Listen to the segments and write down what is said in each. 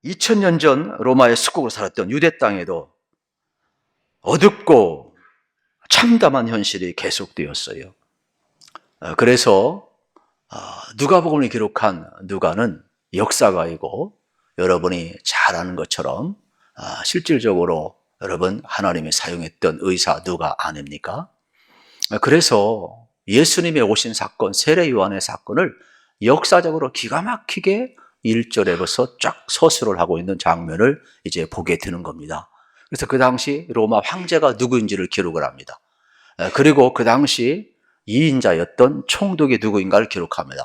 2000년 전 로마의 숙국으로 살았던 유대 땅에도 어둡고 참담한 현실이 계속되었어요. 그래서 누가복음을 기록한 누가는 역사가이고 여러분이 잘 아는 것처럼 실질적으로 여러분 하나님이 사용했던 의사 누가 아닙니까? 그래서 예수님의 오신 사건, 세례 요한의 사건을 역사적으로 기가 막히게 1절에부터 쫙 서술을 하고 있는 장면을 이제 보게 되는 겁니다. 그래서 그 당시 로마 황제가 누구인지를 기록을 합니다. 그리고 그 당시 2인자였던 총독이 누구인가를 기록합니다.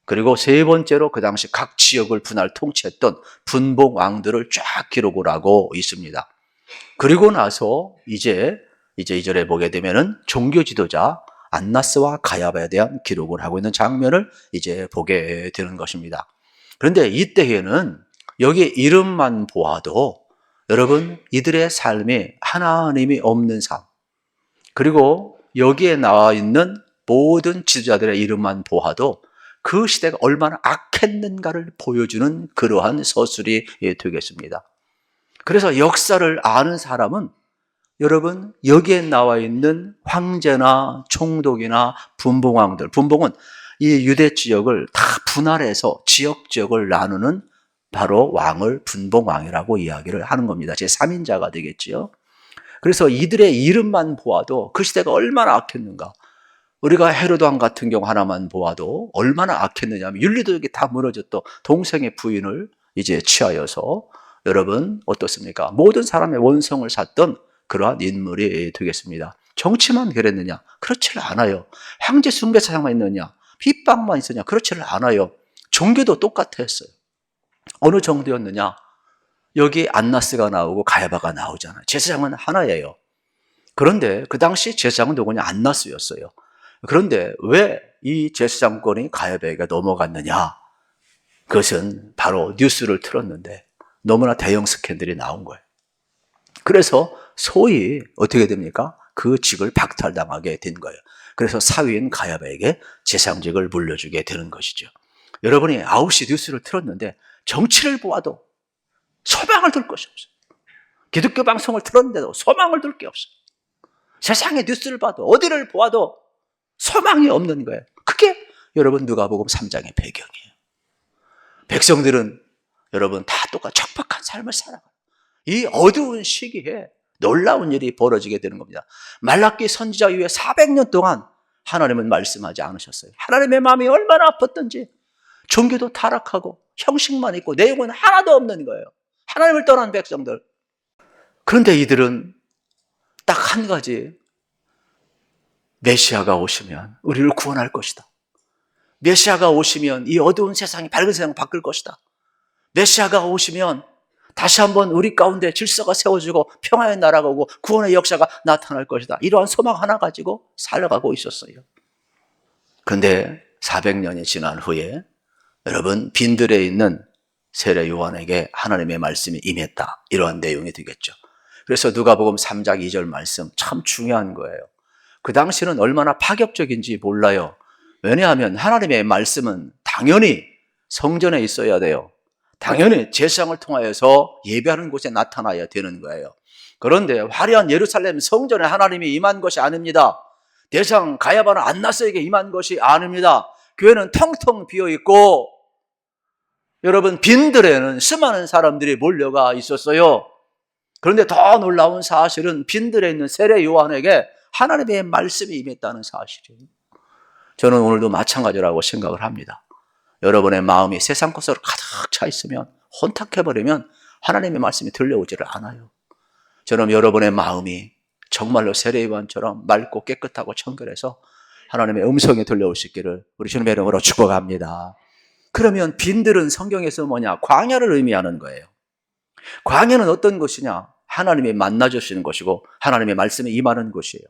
그리고 세 번째로 그 당시 각 지역을 분할 통치했던 분봉 왕들을 쫙 기록을 하고 있습니다. 그리고 나서 이제 2절에 보게 되면은 종교 지도자 안나스와 가야바에 대한 기록을 하고 있는 장면을 이제 보게 되는 것입니다. 그런데 이때에는 여기 이름만 보아도 여러분 이들의 삶이 하나님이 없는 삶, 그리고 여기에 나와 있는 모든 지도자들의 이름만 보아도 그 시대가 얼마나 악했는가를 보여주는 그러한 서술이 되겠습니다. 그래서 역사를 아는 사람은 여러분 여기에 나와 있는 황제나 총독이나 분봉왕들, 분봉은 이 유대 지역을 다 분할해서 지역을 나누는 바로 왕을 분봉왕이라고 이야기를 하는 겁니다. 제3인자가 되겠지요. 그래서 이들의 이름만 보아도 그 시대가 얼마나 악했는가. 우리가 헤로드 왕 같은 경우 하나만 보아도 얼마나 악했느냐면 윤리도덕이 다 무너졌던 동생의 부인을 이제 취하여서 여러분 어떻습니까? 모든 사람의 원성을 샀던 그러한 인물이 되겠습니다. 정치만 그랬느냐? 그렇지를 않아요. 황제 숭배 사상만 있느냐? 핍박만 있었냐? 그렇지를 않아요. 종교도 똑같았어요. 어느 정도였느냐? 여기 안나스가 나오고 가야바가 나오잖아요. 제사장은 하나예요. 그런데 그 당시 제사장은 누구냐? 안나스였어요. 그런데 왜 이 제사장권이 가야바에게 넘어갔느냐? 그것은 바로 뉴스를 틀었는데 너무나 대형 스캔들이 나온 거예요. 그래서 소위 어떻게 됩니까? 그 직을 박탈당하게 된 거예요. 그래서 사위인 가야바에게 제사장직을 물려주게 되는 것이죠. 여러분이 9시 뉴스를 틀었는데 정치를 보아도 소망을 둘 것이 없어요. 기독교 방송을 틀었는데도 소망을 둘 게 없어요. 세상의 뉴스를 봐도 어디를 보아도 소망이 없는 거예요. 그게 여러분 누가복음 3장의 배경이에요. 백성들은 여러분 다 똑같이 척박한 삶을 살아가요. 이 어두운 시기에 놀라운 일이 벌어지게 되는 겁니다. 말라기 선지자 이후에 400년 동안 하나님은 말씀하지 않으셨어요. 하나님의 마음이 얼마나 아팠던지 종교도 타락하고 형식만 있고 내용은 하나도 없는 거예요. 하나님을 떠난 백성들. 그런데 이들은 딱 한 가지, 메시아가 오시면 우리를 구원할 것이다. 메시아가 오시면 이 어두운 세상이 밝은 세상을 바꿀 것이다. 메시아가 오시면 다시 한번 우리 가운데 질서가 세워지고 평화의 나라가 오고 구원의 역사가 나타날 것이다. 이러한 소망 하나 가지고 살아가고 있었어요. 그런데 400년이 지난 후에 여러분 빈들에 있는 세례 요한에게 하나님의 말씀이 임했다. 이러한 내용이 되겠죠. 그래서 누가복음 3장 2절 말씀 참 중요한 거예요. 그 당시는 얼마나 파격적인지 몰라요. 왜냐하면 하나님의 말씀은 당연히 성전에 있어야 돼요. 당연히 제사장을 통하여서 예배하는 곳에 나타나야 되는 거예요. 그런데 화려한 예루살렘 성전에 하나님이 임한 것이 아닙니다. 대상 가야바나 안나스에게 임한 것이 아닙니다. 교회는 텅텅 비어있고 여러분 빈들에는 수많은 사람들이 몰려가 있었어요. 그런데 더 놀라운 사실은 빈들에 있는 세례 요한에게 하나님의 말씀이 임했다는 사실이에요. 저는 오늘도 마찬가지라고 생각을 합니다. 여러분의 마음이 세상 것으로 가득 차 있으면 혼탁해버리면 하나님의 말씀이 들려오지를 않아요. 저는 여러분의 마음이 정말로 세례 요한처럼 맑고 깨끗하고 청결해서 하나님의 음성이 들려올 수 있기를 우리 주님의 이름으로 축복합니다. 그러면 빈들은 성경에서 뭐냐? 광야를 의미하는 거예요. 광야는 어떤 곳이냐? 하나님이 만나주시는 곳이고 하나님의 말씀이 임하는 곳이에요.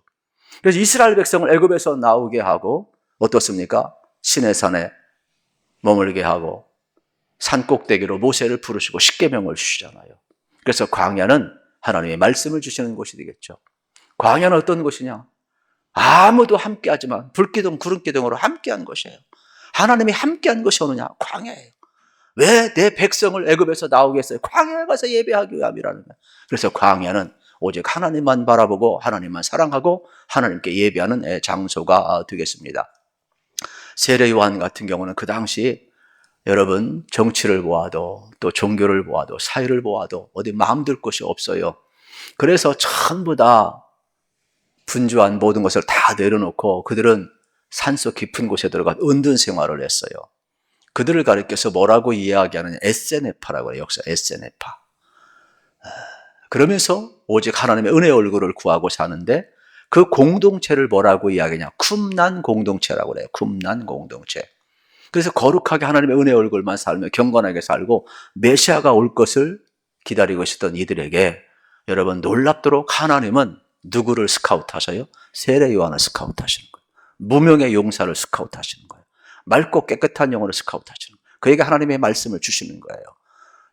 그래서 이스라엘 백성을 애굽에서 나오게 하고 어떻습니까? 시내산에 머물게 하고 산꼭대기로 모세를 부르시고 십계명을 주시잖아요. 그래서 광야는 하나님의 말씀을 주시는 곳이 되겠죠. 광야는 어떤 곳이냐? 아무도 함께하지만 불기둥 구름기둥으로 함께한 것이에요. 하나님이 함께한 것이 어느냐? 광야예요. 왜 내 백성을 애굽에서 나오게 했어요? 광야에 가서 예배하기 위함이라는 거예요. 그래서 광야는 오직 하나님만 바라보고 하나님만 사랑하고 하나님께 예배하는 장소가 되겠습니다. 세례 요한 같은 경우는 그 당시 여러분 정치를 보아도 또 종교를 보아도 사회를 보아도 어디 마음 둘 곳이 없어요. 그래서 전부 다 분주한 모든 것을 다 내려놓고 그들은 산속 깊은 곳에 들어가 은둔 생활을 했어요. 그들을 가리켜서 뭐라고 이야기하느냐, 에세네파라고 해요. 역사 에세네파. 그러면서 오직 하나님의 은혜의 얼굴을 구하고 사는데 그 공동체를 뭐라고 이야기하냐, 쿰난 공동체라고 그래요. 쿰난 공동체. 그래서 거룩하게 하나님의 은혜의 얼굴만 살며 경건하게 살고 메시아가 올 것을 기다리고 있었던 이들에게 여러분 놀랍도록 하나님은 누구를 스카우트하셔요? 세례 요한을 스카우트하시는 거예요. 무명의 용사를 스카우트하시는 거예요. 맑고 깨끗한 영혼을 스카우트하시는 거예요. 그에게 하나님의 말씀을 주시는 거예요.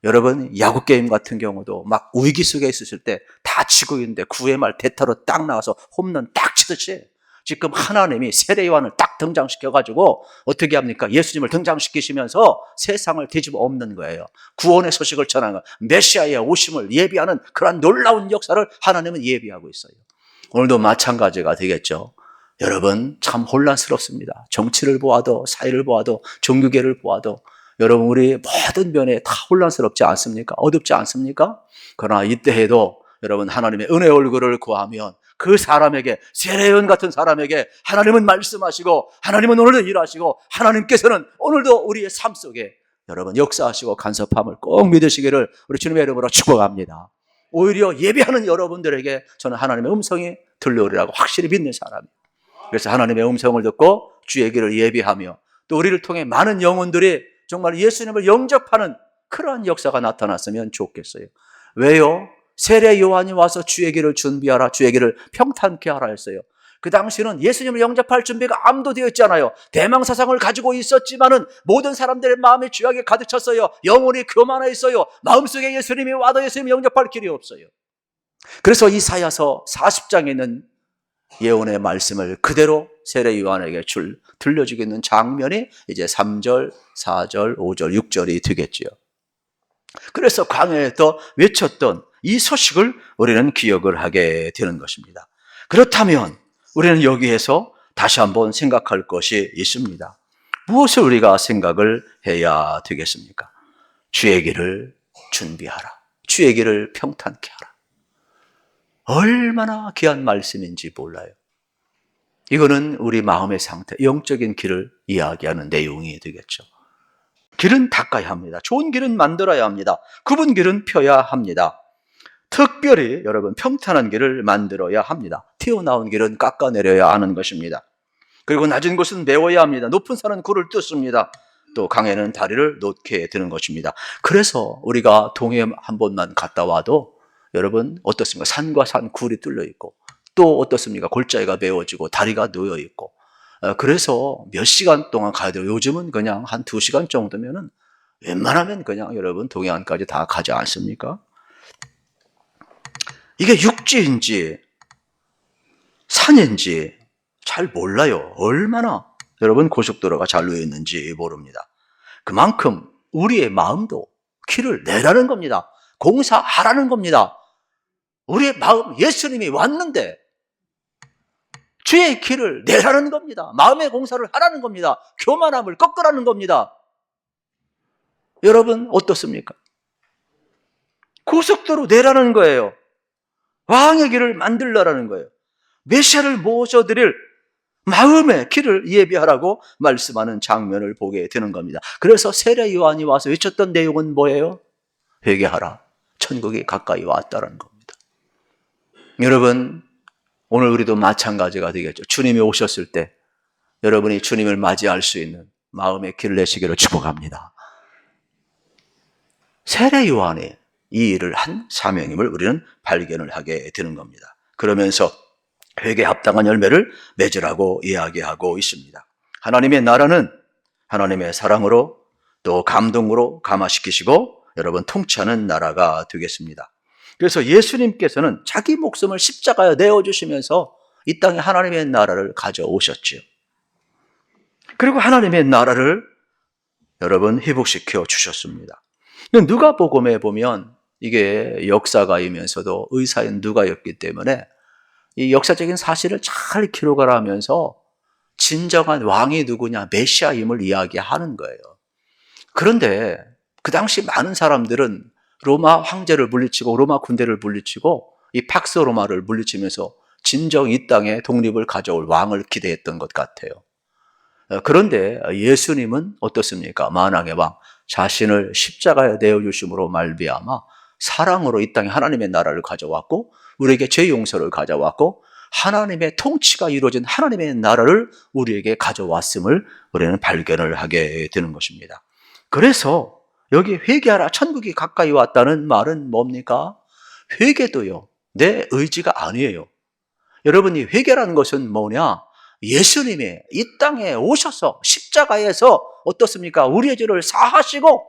여러분 야구 게임 같은 경우도 막 위기 속에 있으실 때 다 치고 있는데 9회 말 대타로 딱 나와서 홈런 딱 치듯이 지금 하나님이 세례 요한을 딱 등장시켜가지고 어떻게 합니까? 예수님을 등장시키시면서 세상을 뒤집어 엎는 거예요. 구원의 소식을 전하는 거예요. 메시아의 오심을 예비하는 그런 놀라운 역사를 하나님은 예비하고 있어요. 오늘도 마찬가지가 되겠죠. 여러분 참 혼란스럽습니다. 정치를 보아도 사회를 보아도 종교계를 보아도 여러분 우리 모든 면에 다 혼란스럽지 않습니까? 어둡지 않습니까? 그러나 이때에도 여러분 하나님의 은혜의 얼굴을 구하면 그 사람에게, 세례요한 같은 사람에게 하나님은 말씀하시고 하나님은 오늘도 일하시고 하나님께서는 오늘도 우리의 삶 속에 여러분 역사하시고 간섭함을 꼭 믿으시기를 우리 주님의 이름으로 축복합니다. 오히려 예배하는 여러분들에게 저는 하나님의 음성이 들려오리라고 확실히 믿는 사람이에요. 그래서 하나님의 음성을 듣고 주의 길을 예비하며 또 우리를 통해 많은 영혼들이 정말 예수님을 영접하는 그러한 역사가 나타났으면 좋겠어요. 왜요? 세례 요한이 와서 주의 길을 준비하라, 주의 길을 평탄케 하라 했어요. 그 당시는 예수님을 영접할 준비가 암도 되어 있잖아요. 대망사상을 가지고 있었지만은 모든 사람들의 마음이 죄악에 가득 찼어요. 영혼이 교만해 있어요. 마음속에 예수님이 와도 예수님 영접할 길이 없어요. 그래서 이사야서 40장에 있는 예언의 말씀을 그대로 세례 요한에게 들려주고 있는 장면이 이제 3절, 4절, 5절, 6절이 되겠지요. 그래서 광야에서 외쳤던 이 소식을 우리는 기억을 하게 되는 것입니다. 그렇다면 우리는 여기에서 다시 한번 생각할 것이 있습니다. 무엇을 우리가 생각을 해야 되겠습니까? 주의 길을 준비하라. 주의 길을 평탄케 하라. 얼마나 귀한 말씀인지 몰라요. 이거는 우리 마음의 상태, 영적인 길을 이야기하는 내용이 되겠죠. 길은 닦아야 합니다. 좋은 길은 만들어야 합니다. 굽은 길은 펴야 합니다. 특별히 여러분 평탄한 길을 만들어야 합니다. 튀어나온 길은 깎아내려야 하는 것입니다. 그리고 낮은 곳은 메워야 합니다. 높은 산은 굴을 뜯습니다. 또 강에는 다리를 놓게 되는 것입니다. 그래서 우리가 동해 한 번만 갔다 와도 여러분 어떻습니까? 산과 산 굴이 뚫려 있고 또 어떻습니까? 골짜기가 메워지고 다리가 놓여 있고 그래서 몇 시간 동안 가야 돼요. 요즘은 그냥 한 2시간 정도면은 웬만하면 그냥 여러분 동해안까지 다 가지 않습니까? 이게 육지인지 산인지 잘 몰라요. 얼마나 여러분 고속도로가 잘 놓여 있는지 모릅니다. 그만큼 우리의 마음도 길을 내라는 겁니다. 공사하라는 겁니다. 우리의 마음, 예수님이 왔는데 주의 길을 내라는 겁니다. 마음의 공사를 하라는 겁니다. 교만함을 꺾으라는 겁니다. 여러분 어떻습니까? 고속도로 내라는 거예요. 왕의 길을 만들라라는 거예요. 메시아를 모셔드릴 마음의 길을 예비하라고 말씀하는 장면을 보게 되는 겁니다. 그래서 세례 요한이 와서 외쳤던 내용은 뭐예요? 회개하라. 천국이 가까이 왔다는 겁니다. 여러분 오늘 우리도 마찬가지가 되겠죠. 주님이 오셨을 때 여러분이 주님을 맞이할 수 있는 마음의 길을 내시기를 축복합니다. 세례 요한이 이 일을 한 사명임을 우리는 발견을 하게 되는 겁니다. 그러면서 회개에 합당한 열매를 맺으라고 이야기하고 있습니다. 하나님의 나라는 하나님의 사랑으로 또 감동으로 감화시키시고 여러분 통치하는 나라가 되겠습니다. 그래서 예수님께서는 자기 목숨을 십자가에 내어주시면서 이 땅에 하나님의 나라를 가져오셨지요. 그리고 하나님의 나라를 여러분 회복시켜 주셨습니다. 누가복음에 보면 이게 역사가이면서도 의사인 누가였기 때문에 이 역사적인 사실을 잘 기록을 하면서 진정한 왕이 누구냐, 메시아임을 이야기하는 거예요. 그런데 그 당시 많은 사람들은 로마 황제를 물리치고 로마 군대를 물리치고 이 팍스 로마를 물리치면서 진정 이 땅에 독립을 가져올 왕을 기대했던 것 같아요. 그런데 예수님은 어떻습니까? 만왕의 왕, 자신을 십자가에 내어주심으로 말미암아 사랑으로 이 땅에 하나님의 나라를 가져왔고 우리에게 죄 용서를 가져왔고 하나님의 통치가 이루어진 하나님의 나라를 우리에게 가져왔음을 우리는 발견을 하게 되는 것입니다. 그래서 여기 회개하라, 천국이 가까이 왔다는 말은 뭡니까? 회개도요, 내 의지가 아니에요. 여러분이 회개라는 것은 뭐냐? 예수님이 이 땅에 오셔서 십자가에서 어떻습니까? 우리의 죄를 사하시고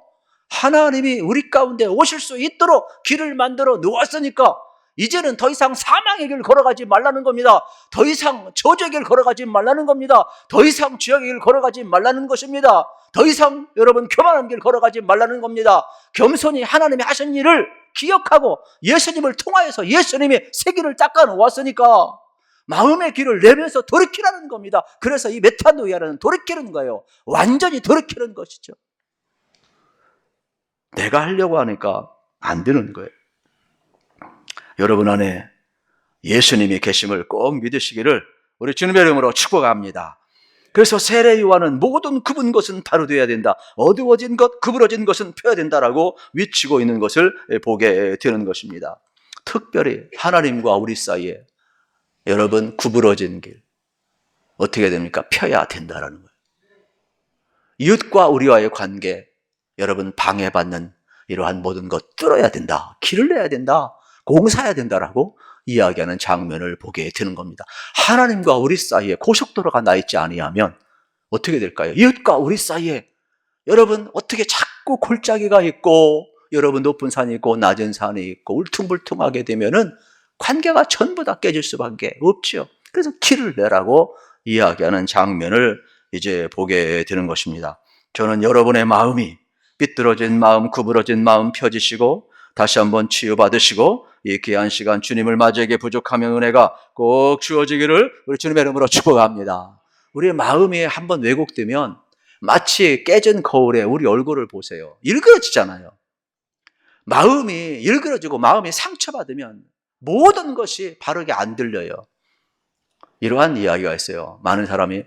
하나님이 우리 가운데 오실 수 있도록 길을 만들어 놓았으니까 이제는 더 이상 사망의 길 걸어가지 말라는 겁니다. 더 이상 저주의 길 걸어가지 말라는 겁니다. 더 이상 죄악의 길 걸어가지 말라는 것입니다. 더 이상 여러분 교만한 길 걸어가지 말라는 겁니다. 겸손히 하나님이 하신 일을 기억하고 예수님을 통하여서 예수님이 새 길을 닦아 놓았으니까 마음의 길을 내면서 돌이키라는 겁니다. 그래서 이 메타노이아라는 돌이키는 거예요. 완전히 돌이키는 것이죠. 내가 하려고 하니까 안 되는 거예요. 여러분 안에 예수님이 계심을 꼭 믿으시기를 우리 주님의 이름으로 축복합니다. 그래서 세례 요한은 모든 굽은 것은 바로되어야 된다, 어두워진 것, 그물어진 것은 펴야 된다라고 외치고 있는 것을 보게 되는 것입니다. 특별히 하나님과 우리 사이에 여러분 구부러진 길 어떻게 됩니까? 펴야 된다라는 거예요. 이웃과 우리와의 관계 여러분 방해받는 이러한 모든 것 뚫어야 된다, 길을 내야 된다, 공사해야 된다라고 이야기하는 장면을 보게 되는 겁니다. 하나님과 우리 사이에 고속도로가 나 있지 아니하면 어떻게 될까요? 이웃과 우리 사이에 여러분 어떻게 자꾸 골짜기가 있고 여러분 높은 산이 있고 낮은 산이 있고 울퉁불퉁하게 되면은 관계가 전부 다 깨질 수밖에 없죠. 그래서 길을 내라고 이야기하는 장면을 이제 보게 되는 것입니다. 저는 여러분의 마음이 삐뚤어진 마음, 구부러진 마음 펴지시고 다시 한번 치유받으시고 이 귀한 시간 주님을 맞이하기에 부족하면 은혜가 꼭 주어지기를 우리 주님의 이름으로 축복합니다. 우리의 마음이 한번 왜곡되면 마치 깨진 거울에 우리 얼굴을 보세요. 일그러지잖아요. 마음이 일그러지고 마음이 상처받으면 모든 것이 바르게 안 들려요. 이러한 이야기가 있어요. 많은 사람이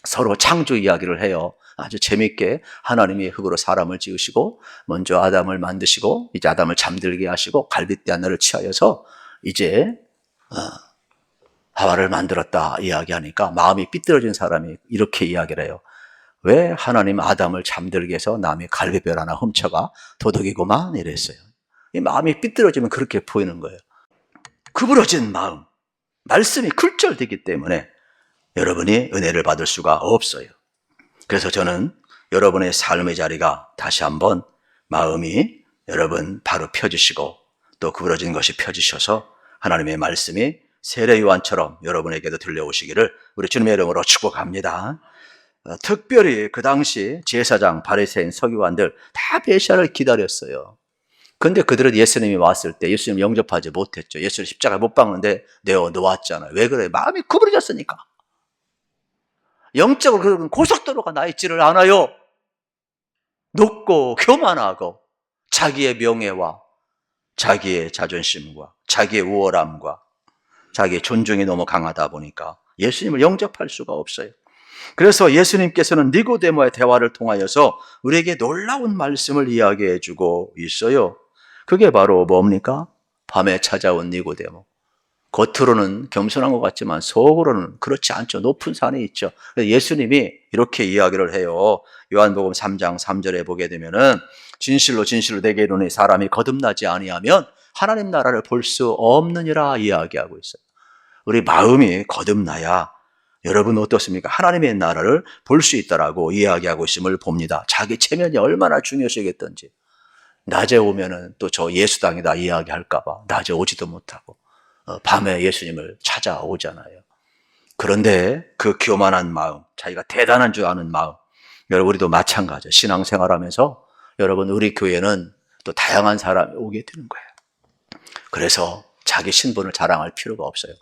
서로 창조 이야기를 해요. 아주 재밌게 하나님이 흙으로 사람을 지으시고 먼저 아담을 만드시고 이제 아담을 잠들게 하시고 갈빗대 하나를 취하여서 이제 하와를 만들었다 이야기하니까 마음이 삐뚤어진 사람이 이렇게 이야기를 해요. 왜 하나님 아담을 잠들게 해서 남의 갈비뼈 하나 훔쳐가 도둑이고만 이랬어요. 이 마음이 삐뚤어지면 그렇게 보이는 거예요. 구부러진 마음, 말씀이 굴절되기 때문에 여러분이 은혜를 받을 수가 없어요. 그래서 저는 여러분의 삶의 자리가 다시 한번 마음이 여러분 바로 펴주시고 또 구부러진 것이 펴주셔서 하나님의 말씀이 세례 요한처럼 여러분에게도 들려오시기를 우리 주님의 이름으로 축복합니다. 특별히 그 당시 제사장, 바리새인, 서기관들 다 메시아를 기다렸어요. 근데 그들은 예수님이 왔을 때 예수님 영접하지 못했죠. 예수를 십자가에 못 박는데 내어 놓았잖아요. 왜 그래요? 마음이 구부러졌으니까. 영적으로 그런 고속도로가 나 있지를 않아요. 높고 교만하고 자기의 명예와 자기의 자존심과 자기의 우월함과 자기의 존중이 너무 강하다 보니까 예수님을 영접할 수가 없어요. 그래서 예수님께서는 니고데모의 대화를 통하여서 우리에게 놀라운 말씀을 이야기해 주고 있어요. 그게 바로 뭡니까? 밤에 찾아온 니고데모. 겉으로는 겸손한 것 같지만 속으로는 그렇지 않죠. 높은 산이 있죠. 예수님이 이렇게 이야기를 해요. 요한복음 3장 3절에 보게 되면은 진실로 진실로 내게 이르노니 사람이 거듭나지 아니하면 하나님 나라를 볼 수 없느니라 이야기하고 있어요. 우리 마음이 거듭나야 여러분 어떻습니까? 하나님의 나라를 볼 수 있다라고 이야기하고 있음을 봅니다. 자기 체면이 얼마나 중요시겠던지. 낮에 오면은 또 저 예수당이다 이야기할까봐 낮에 오지도 못하고 밤에 예수님을 찾아오잖아요. 그런데 그 교만한 마음, 자기가 대단한 줄 아는 마음, 여러분, 우리도 마찬가지예요. 신앙생활하면서 여러분, 우리 교회는 또 다양한 사람이 오게 되는 거예요. 그래서 자기 신분을 자랑할 필요가 없어요.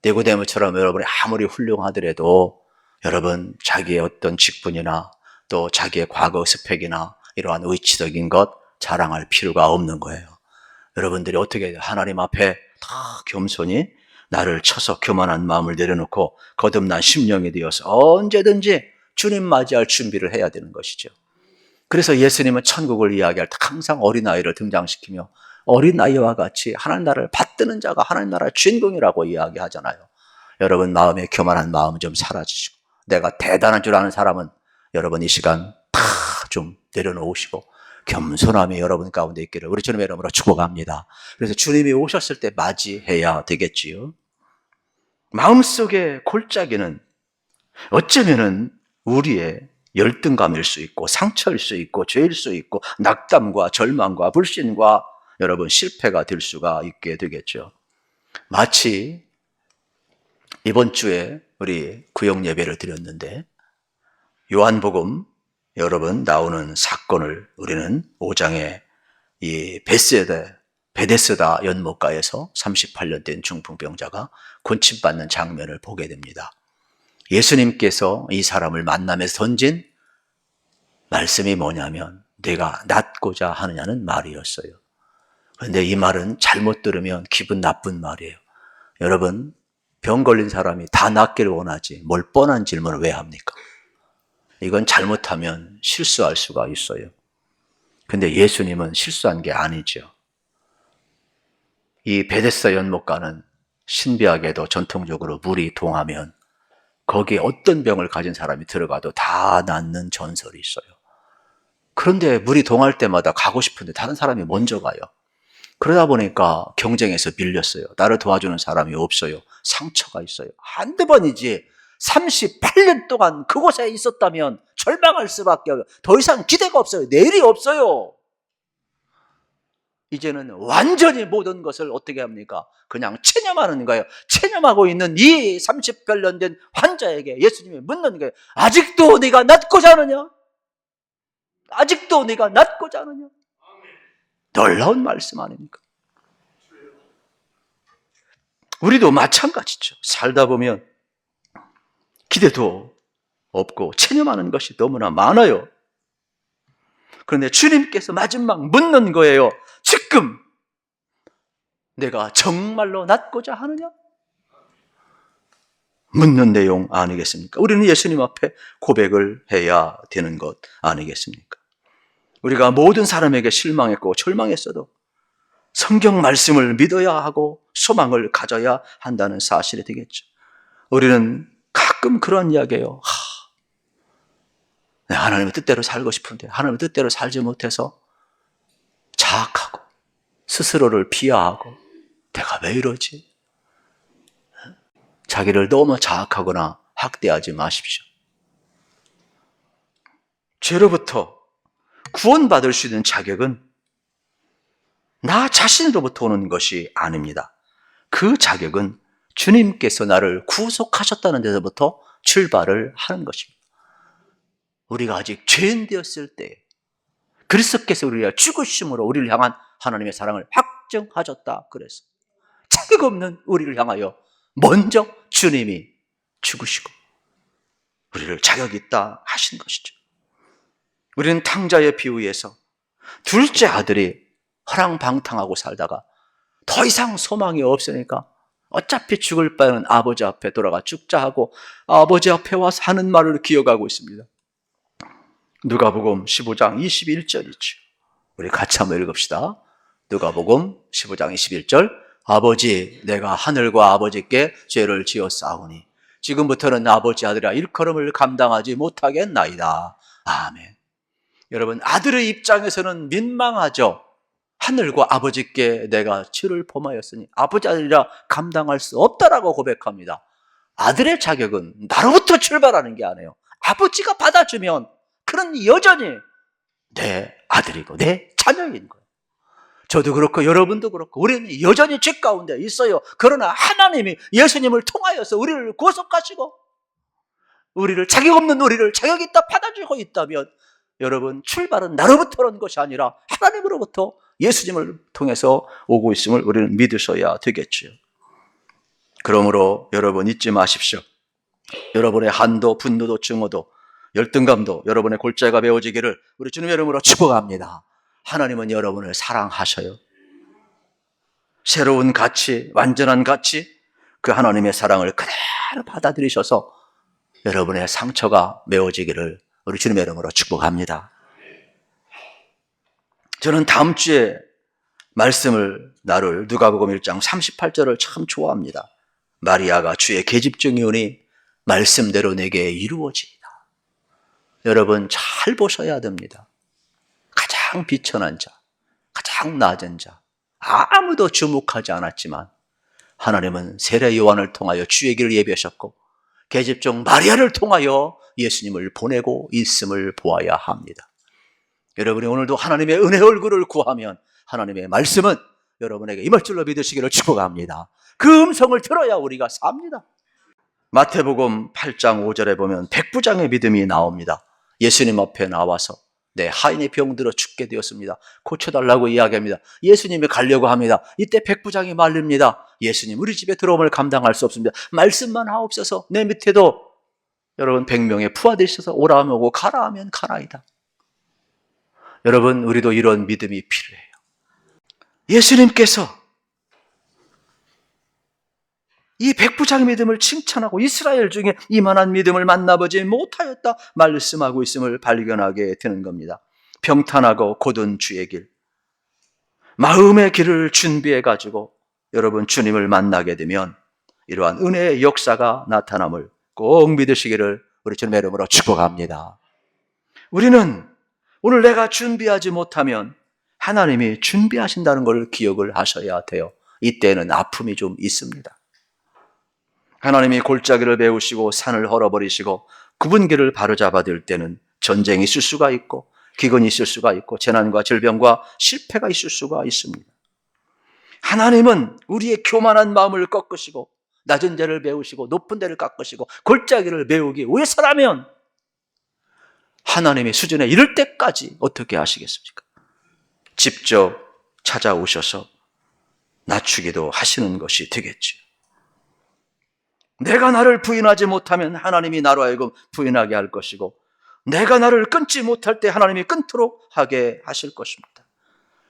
니고데모처럼 여러분이 아무리 훌륭하더라도 여러분, 자기의 어떤 직분이나 또 자기의 과거 스펙이나 이러한 의치적인 것 자랑할 필요가 없는 거예요. 여러분들이 어떻게 해요? 하나님 앞에 다 겸손히 나를 쳐서 교만한 마음을 내려놓고 거듭난 심령이 되어서 언제든지 주님 맞이할 준비를 해야 되는 것이죠. 그래서 예수님은 천국을 이야기할 때 항상 어린아이를 등장시키며 어린아이와 같이 하나님 나라를 받드는 자가 하나님 나라의 주인공이라고 이야기하잖아요. 여러분, 마음에 교만한 마음은 좀 사라지시고, 내가 대단한 줄 아는 사람은 여러분 이 시간 다 좀 내려놓으시고 겸손함이 여러분 가운데 있기를 우리 주님의 이름으로 축복합니다. 그래서 주님이 오셨을 때 맞이해야 되겠지요. 마음속의 골짜기는 어쩌면은 우리의 열등감일 수 있고 상처일 수 있고 죄일 수 있고 낙담과 절망과 불신과 여러분 실패가 될 수가 있게 되겠죠. 마치 이번 주에 우리 구역 예배를 드렸는데 요한복음 여러분 나오는 사건을 우리는 5장에 이 베데스다 연못가에서 38년 된 중풍병자가 고침받는 장면을 보게 됩니다. 예수님께서 이 사람을 만나면서 던진 말씀이 뭐냐면 내가 낫고자 하느냐는 말이었어요. 그런데 이 말은 잘못 들으면 기분 나쁜 말이에요. 여러분, 병 걸린 사람이 다 낫기를 원하지 뭘 뻔한 질문을 왜 합니까? 이건 잘못하면 실수할 수가 있어요. 근데 예수님은 실수한 게 아니죠. 이 베데스다 연못가는 신비하게도 전통적으로 물이 동하면 거기에 어떤 병을 가진 사람이 들어가도 다 낫는 전설이 있어요. 그런데 물이 동할 때마다 가고 싶은데 다른 사람이 먼저 가요. 그러다 보니까 경쟁에서 밀렸어요. 나를 도와주는 사람이 없어요. 상처가 있어요. 한두 번이지 38년 동안 그곳에 있었다면 절망할 수밖에 없어요. 더 이상 기대가 없어요. 내일이 없어요. 이제는 완전히 모든 것을 어떻게 합니까? 그냥 체념하는 거예요. 체념하고 있는 이 38년 된 환자에게 예수님이 묻는 거예요. 아직도 네가 낫고자 하느냐? 아직도 네가 낫고자 하느냐? 놀라운 말씀 아닙니까? 우리도 마찬가지죠. 살다 보면 기대도 없고 체념하는 것이 너무나 많아요. 그런데 주님께서 마지막 묻는 거예요. 지금 내가 정말로 낫고자 하느냐? 묻는 내용 아니겠습니까? 우리는 예수님 앞에 고백을 해야 되는 것 아니겠습니까? 우리가 모든 사람에게 실망했고 절망했어도 성경 말씀을 믿어야 하고 소망을 가져야 한다는 사실이 되겠죠. 우리는 가끔 그런 이야기예요. 하나님의 뜻대로 살고 싶은데 하나님의 뜻대로 살지 못해서 자학하고 스스로를 비하하고 내가 왜 이러지? 자기를 너무 자학하거나 학대하지 마십시오. 죄로부터 구원받을 수 있는 자격은 나 자신으로부터 오는 것이 아닙니다. 그 자격은 주님께서 나를 구속하셨다는 데서부터 출발을 하는 것입니다. 우리가 아직 죄인 되었을 때 그리스도께서 우리를 죽으심으로 우리를 향한 하나님의 사랑을 확정하셨다. 그래서 자격 없는 우리를 향하여 먼저 주님이 죽으시고 우리를 자격 있다 하신 것이죠. 우리는 탕자의 비유에서 둘째 아들이 허랑방탕하고 살다가 더 이상 소망이 없으니까 어차피 죽을 바에는 아버지 앞에 돌아가 죽자 하고 아버지 앞에 와서 하는 말을 기억하고 있습니다. 누가복음 15장 21절이죠. 우리 같이 한번 읽읍시다. 누가복음 15장 21절. 아버지, 내가 하늘과 아버지께 죄를 지었사오니 지금부터는 아버지 아들아 일컬음을 감당하지 못하겠나이다. 아멘. 여러분, 아들의 입장에서는 민망하죠. 하늘과 아버지께 내가 죄를 범하였으니 아버지 아들이라 감당할 수 없다라고 고백합니다. 아들의 자격은 나로부터 출발하는 게 아니에요. 아버지가 받아주면 그는 여전히 내 아들이고 내 자녀인 거예요. 저도 그렇고 여러분도 그렇고 우리는 여전히 죄 가운데 있어요. 그러나 하나님이 예수님을 통하여서 우리를 구속하시고 자격 없는 우리를 자격 있다 받아주고 있다면 여러분, 출발은 나로부터라는 것이 아니라 하나님으로부터 예수님을 통해서 오고 있음을 우리는 믿으셔야 되겠지요. 그러므로 여러분 잊지 마십시오. 여러분의 한도, 분노도, 증오도, 열등감도 여러분의 골짜기가 메워지기를 우리 주님의 이름으로 축복합니다. 하나님은 여러분을 사랑하셔요. 새로운 가치, 완전한 가치, 그 하나님의 사랑을 그대로 받아들이셔서 여러분의 상처가 메워지기를 우리 주님의 이름으로 축복합니다. 저는 다음 주에 말씀을 나눌 누가복음 1장 38절을 참 좋아합니다. 마리아가 주의 계집종이 오니 말씀대로 내게 이루어지이다. 여러분 잘 보셔야 됩니다. 가장 비천한 자, 가장 낮은 자, 아무도 주목하지 않았지만 하나님은 세례 요한을 통하여 주의 길을 예비하셨고 계집종 마리아를 통하여 예수님을 보내고 있음을 보아야 합니다. 여러분이 오늘도 하나님의 은혜의 얼굴을 구하면 하나님의 말씀은 여러분에게 임할 줄로 믿으시기를 축복합니다. 그 음성을 들어야 우리가 삽니다. 마태복음 8장 5절에 보면 백부장의 믿음이 나옵니다. 예수님 앞에 나와서 내 하인의 병들어 죽게 되었습니다. 고쳐달라고 이야기합니다. 예수님이 가려고 합니다. 이때 백부장이 말립니다. 예수님, 우리 집에 들어옴을 감당할 수 없습니다. 말씀만 하옵소서. 내 밑에도 여러분 100명의 부하되셔서 오라 하면 오고 가라 하면 가라이다. 여러분, 우리도 이런 믿음이 필요해요. 예수님께서 이 백부장의 믿음을 칭찬하고 이스라엘 중에 이만한 믿음을 만나보지 못하였다 말씀하고 있음을 발견하게 되는 겁니다. 평탄하고 곧은 주의 길, 마음의 길을 준비해 가지고 여러분 주님을 만나게 되면 이러한 은혜의 역사가 나타남을 꼭 믿으시기를 우리 주님의 이름으로 축복합니다. 우리는 오늘 내가 준비하지 못하면 하나님이 준비하신다는 걸 기억을 하셔야 돼요. 이때는 아픔이 좀 있습니다. 하나님이 골짜기를 메우시고 산을 헐어버리시고 굽은 길을 바로잡아 들 때는 전쟁이 있을 수가 있고 기근이 있을 수가 있고 재난과 질병과 실패가 있을 수가 있습니다. 하나님은 우리의 교만한 마음을 꺾으시고 낮은 데를 메우시고 높은 데를 깎으시고 골짜기를 메우기 위해서라면 하나님의 수준에 이를 때까지 어떻게 하시겠습니까? 직접 찾아오셔서 낮추기도 하시는 것이 되겠죠. 내가 나를 부인하지 못하면 하나님이 나로 하여금 부인하게 할 것이고 내가 나를 끊지 못할 때 하나님이 끊도록 하게 하실 것입니다.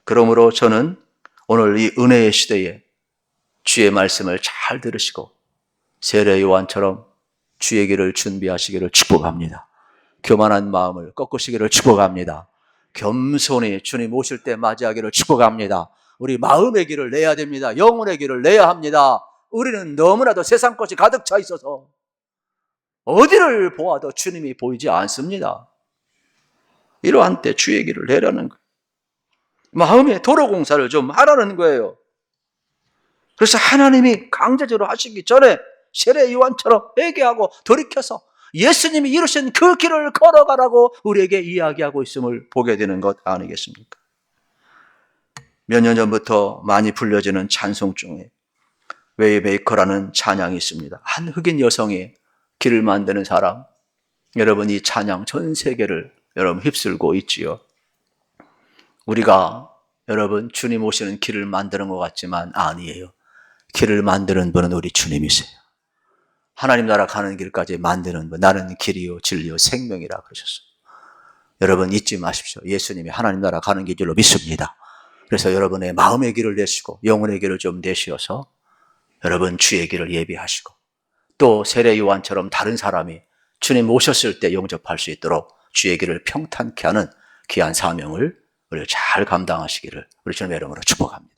그러므로 저는 오늘 이 은혜의 시대에 주의 말씀을 잘 들으시고 세례 요한처럼 주의 길을 준비하시기를 축복합니다. 교만한 마음을 꺾으시기를 축복합니다. 겸손히 주님 오실 때 맞이하기를 축복합니다. 우리 마음의 길을 내야 됩니다. 영혼의 길을 내야 합니다. 우리는 너무나도 세상 것이 가득 차 있어서 어디를 보아도 주님이 보이지 않습니다. 이러한 때 주의 길을 내라는 거예요. 마음의 도로 공사를 좀 하라는 거예요. 그래서 하나님이 강제적으로 하시기 전에 세례 요한처럼 회개하고 돌이켜서 예수님이 이루신 그 길을 걸어가라고 우리에게 이야기하고 있음을 보게 되는 것 아니겠습니까? 몇 년 전부터 많이 불려지는 찬송 중에 웨이메이커라는 찬양이 있습니다. 한 흑인 여성이 길을 만드는 사람. 여러분, 이 찬양 전 세계를 여러분 휩쓸고 있지요. 우리가 여러분 주님 오시는 길을 만드는 것 같지만 아니에요. 길을 만드는 분은 우리 주님이세요. 하나님 나라 가는 길까지 만드는 분, 나는 길이요 진리요 생명이라 그러셨어요. 여러분 잊지 마십시오. 예수님이 하나님 나라 가는 길로 믿습니다. 그래서 여러분의 마음의 길을 내시고 영혼의 길을 좀 내시어서 여러분 주의 길을 예비하시고 또 세례 요한처럼 다른 사람이 주님 오셨을 때 영접할 수 있도록 주의 길을 평탄케 하는 귀한 사명을 우리 잘 감당하시기를 우리 주님의 이름으로 축복합니다.